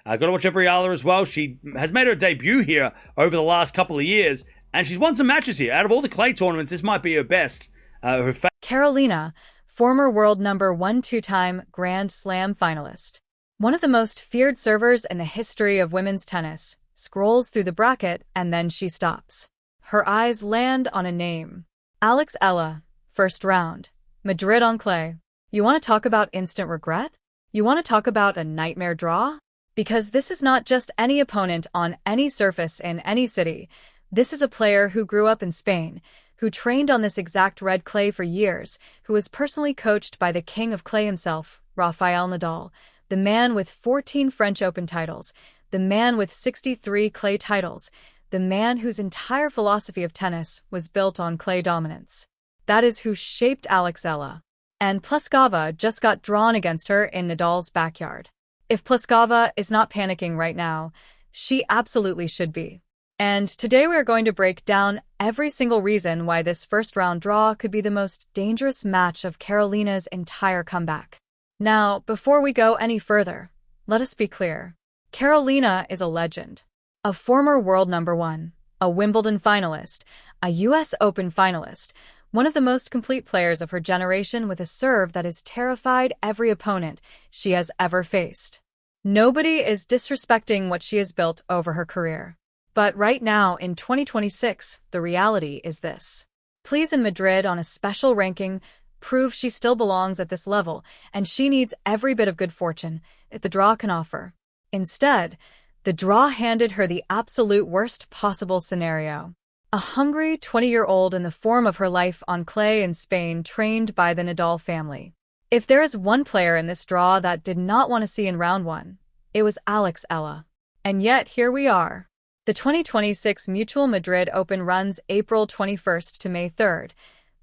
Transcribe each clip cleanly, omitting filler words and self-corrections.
Got to watch every Eala as well. She has made her debut here over the last couple of years, and she's won some matches here. Out of all the clay tournaments, this might be her best. Karolína, former world number 1 two-time Grand Slam finalist. One of the most feared servers in the history of women's tennis, scrolls through the bracket and then she stops. Her eyes land on a name. Alexandra Eala, first round. Madrid on clay. You want to talk about instant regret? You want to talk about a nightmare draw? Because this is not just any opponent on any surface in any city. This is a player who grew up in Spain, who trained on this exact red clay for years, who was personally coached by the king of clay himself, Rafael Nadal, the man with 14 French Open titles, the man with 63 clay titles, the man whose entire philosophy of tennis was built on clay dominance. That is who shaped Alexandra Eala. And Plíšková just got drawn against her in Nadal's backyard. If Plíšková is not panicking right now, she absolutely should be. And today we are going to break down every single reason why this first-round draw could be the most dangerous match of Karolína's entire comeback. Now, before we go any further, let us be clear. Karolína is a legend. A former world number 1, a Wimbledon finalist, a US Open finalist, one of the most complete players of her generation with a serve that has terrified every opponent she has ever faced. Nobody is disrespecting what she has built over her career. But right now, in 2026, the reality is this. Please in Madrid on a special ranking, prove she still belongs at this level, and she needs every bit of good fortune that the draw can offer. Instead, the draw handed her the absolute worst possible scenario. A hungry 20-year-old in the form of her life on clay in Spain trained by the Nadal family. If there is one player in this draw that did not want to see in round 1, it was Alexandra Eala. And yet, here we are. The 2026 Mutual Madrid Open runs April 21st to May 3rd,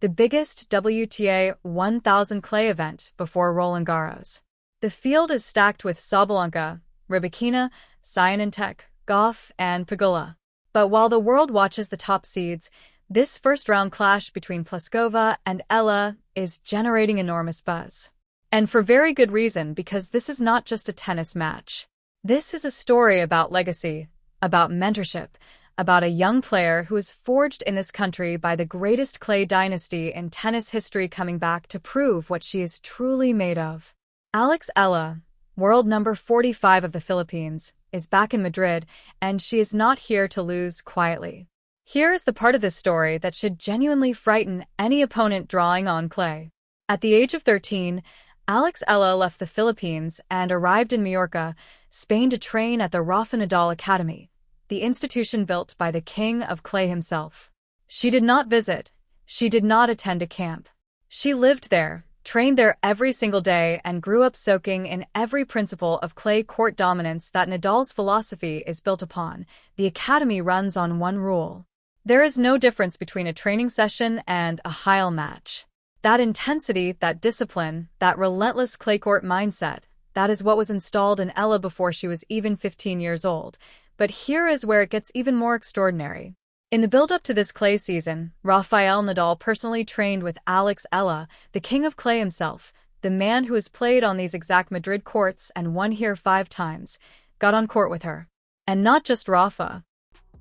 the biggest WTA 1000 clay event before Roland Garros. The field is stacked with Sabalenka, Rybakina, Swiatek, Gauff, and Pegula. But while the world watches the top seeds, this first-round clash between Plíšková and Eala is generating enormous buzz. And for very good reason, because this is not just a tennis match. This is a story about legacy, about mentorship, about a young player who is forged in this country by the greatest clay dynasty in tennis history coming back to prove what she is truly made of. Alexandra Eala, world number 45 of the Philippines, is back in Madrid, and she is not here to lose quietly. Here is the part of this story that should genuinely frighten any opponent drawing on clay. At the age of 13, Alexandra Eala left the Philippines and arrived in Majorca, Spain to train at the Rafa Nadal Academy, the institution built by the king of clay himself. She did not visit, she did not attend a camp. She lived there, trained there every single day, and grew up soaking in every principle of clay court dominance that Nadal's philosophy is built upon. The academy runs on one rule. There is no difference between a training session and a high match. That intensity, that discipline, that relentless clay court mindset, that is what was installed in Eala before she was even 15 years old. But here is where it gets even more extraordinary. In the build-up to this clay season, Rafael Nadal personally trained with Alexandra Eala, the king of clay himself, the man who has played on these exact Madrid courts and won here 5 times, got on court with her. And not just Rafa.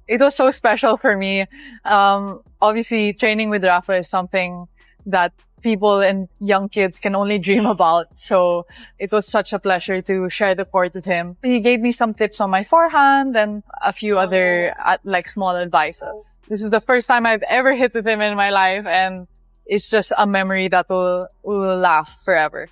It was so special for me. Obviously, training with Rafa is something that people and young kids can only dream about. So it was such a pleasure to share the court with him. He gave me some tips on my forehand and a few other small advices. This is the first time I've ever hit with him in my life, and it's just a memory that will last forever.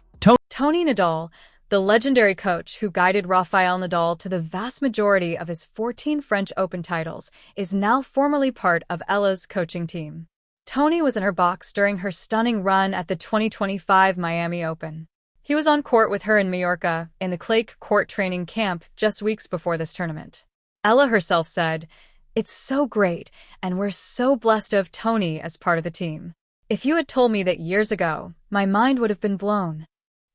Tony Nadal, the legendary coach who guided Rafael Nadal to the vast majority of his 14 French Open titles, is now formally part of Eala's coaching team. Tony was in her box during her stunning run at the 2025 Miami Open. He was on court with her in Majorca, in the clay court training camp just weeks before this tournament. Eala herself said, "It's so great, and we're so blessed to have Tony as part of the team. If you had told me that years ago, my mind would have been blown."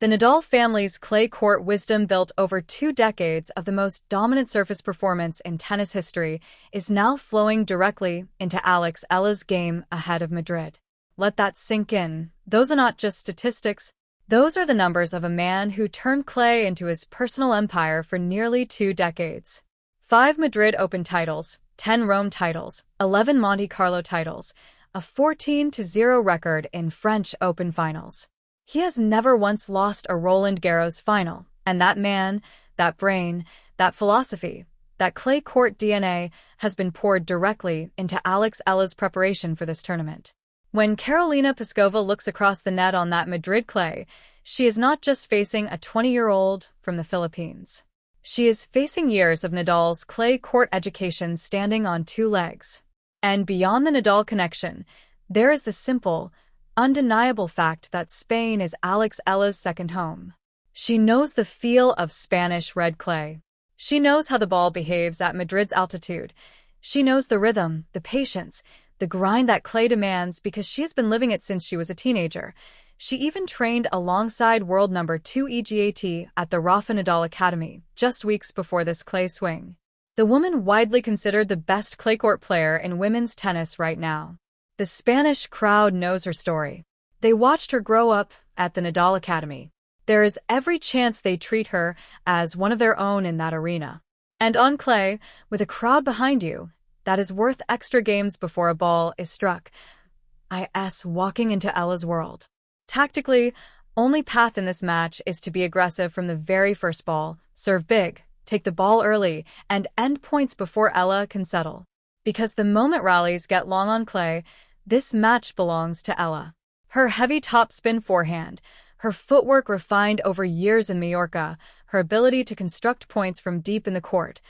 The Nadal family's clay court wisdom, built over 2 decades of the most dominant surface performance in tennis history, is now flowing directly into Alexandra Eala's game ahead of Madrid. Let that sink in. Those are not just statistics, Those are the numbers of a man who turned clay into his personal empire for nearly 2 decades. 5 Madrid Open titles, 10 Rome titles, 11 Monte Carlo titles, a 14-0 record in French Open finals. He has never once lost a Roland Garros final, and that man, that brain, that philosophy, that clay court DNA has been poured directly into Alexandra Eala's preparation for this tournament. When Karolína Plíšková looks across the net on that Madrid clay, she is not just facing a 20-year-old from the Philippines. She is facing years of Nadal's clay court education standing on 2 legs. And beyond the Nadal connection, there is the simple, undeniable fact that Spain is Alexandra Eala's second home. She knows the feel of Spanish red clay. She knows how the ball behaves at Madrid's altitude. She knows the rhythm, the patience, the grind that clay demands because she has been living it since she was a teenager. She even trained alongside world number 2 EGAT at the Rafa Nadal Academy just weeks before this clay swing. The woman widely considered the best clay court player in women's tennis right now. The Spanish crowd knows her story. They watched her grow up at the Nadal Academy. There is every chance they treat her as one of their own in that arena. And on clay, with a crowd behind you, that is worth extra games before a ball is struck. IS walking into Eala's world. Tactically, only path in this match is to be aggressive from the very first ball, serve big, take the ball early, and end points before Eala can settle. Because the moment rallies get long on clay, this match belongs to Eala. Her heavy topspin forehand, her footwork refined over years in Mallorca, her ability to construct points from deep in the court,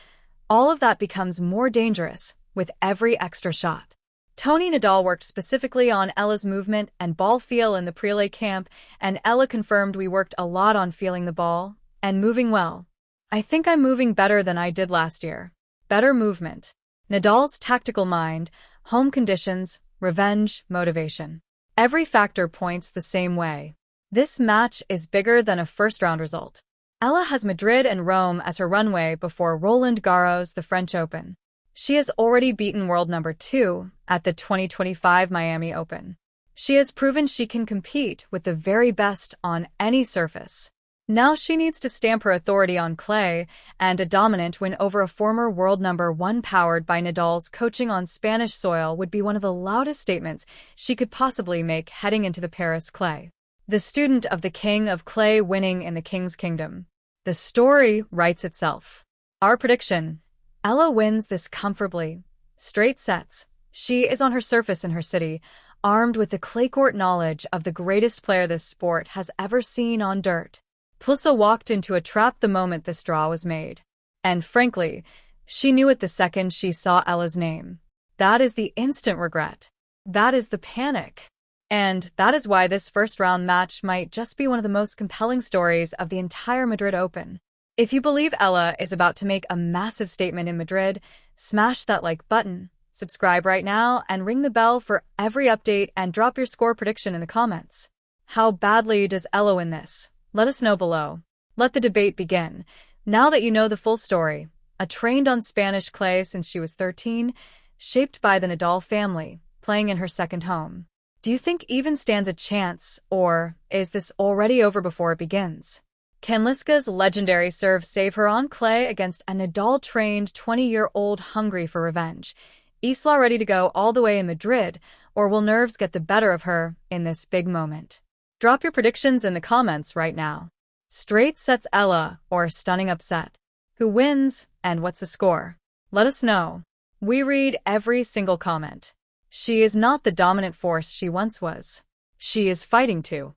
all of that becomes more dangerous with every extra shot. Tony Nadal worked specifically on Eala's movement and ball feel in the prelay camp, and Eala confirmed we worked a lot on feeling the ball and moving well. I think I'm moving better than I did last year. Better movement. Nadal's tactical mind, home conditions, revenge, motivation. Every factor points the same way. This match is bigger than a first-round result. Eala has Madrid and Rome as her runway before Roland Garros, the French Open. She has already beaten world number 2 at the 2025 Miami Open. She has proven she can compete with the very best on any surface. Now she needs to stamp her authority on clay, and a dominant win over a former world number 1 powered by Nadal's coaching on Spanish soil would be one of the loudest statements she could possibly make heading into the Paris clay. The student of the king of clay winning in the king's kingdom. The story writes itself. Our prediction: Eala wins this comfortably. Straight sets. She is on her surface in her city, armed with the clay court knowledge of the greatest player this sport has ever seen on dirt. Plíšková walked into a trap the moment this draw was made. And frankly, she knew it the second she saw Eala's name. That is the instant regret. That is the panic. And that is why this first-round match might just be one of the most compelling stories of the entire Madrid Open. If you believe Eala is about to make a massive statement in Madrid, smash that like button, subscribe right now, and ring the bell for every update, and drop your score prediction in the comments. How badly does Eala win this? Let us know below. Let the debate begin. Now that you know the full story, a trained on Spanish clay since she was 13, shaped by the Nadal family, playing in her second home. Do you think even stands a chance, or is this already over before it begins? Can Plíšková's legendary serve save her on clay against a Nadal-trained 20-year-old hungry for revenge? Isla ready to go all the way in Madrid, or will nerves get the better of her in this big moment? Drop your predictions in the comments right now. Straight sets Eala or stunning upset? Who wins, and what's the score? Let us know. We read every single comment. She is not the dominant force she once was. She is fighting to.